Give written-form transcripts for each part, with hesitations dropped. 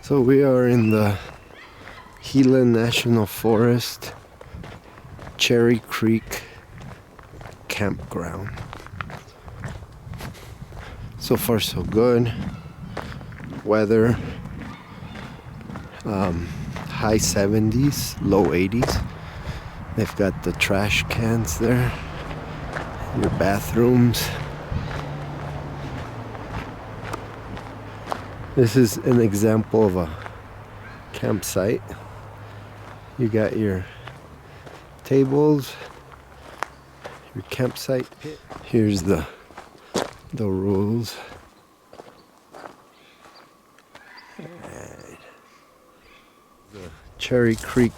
So we are in the Gila National Forest, Cherry Creek Campground. So far so good. Weather, high 70s, low 80s. They've got the trash cans there, your bathrooms. This is an example of a campsite. You got your tables, your campsite. Here's the rules. Right. The Cherry Creek.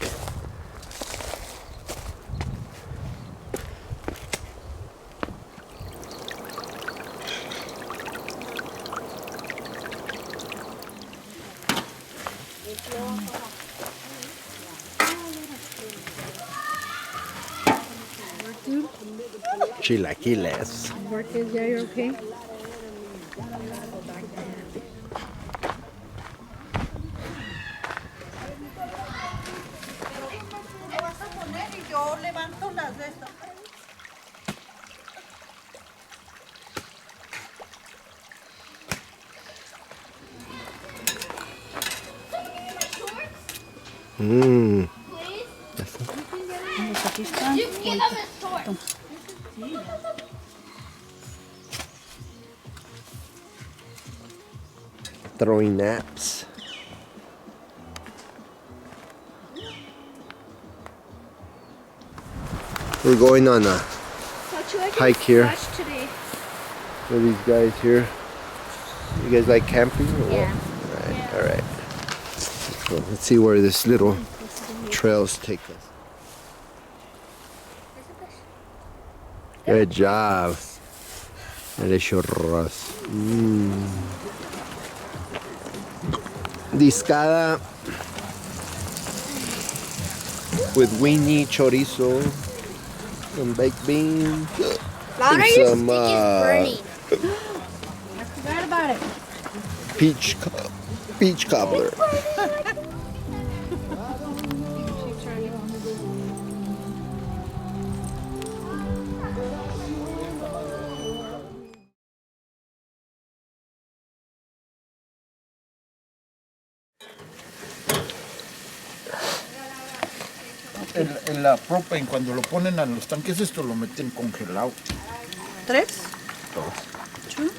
Chilaquiles. Work is, yeah, you're okay? Throwing naps. We're going on a hike here with these guys here. You guys like camping or what? Yeah. Alright. So let's see where this little trails take us. Good job. Delicious. Discada with weenie, chorizo, some baked beans, Louder, and your some stick is burning. I forgot about it. peach cobbler. En la propane, cuando lo ponen a los tanques, esto lo meten congelado. 3? 2. 2?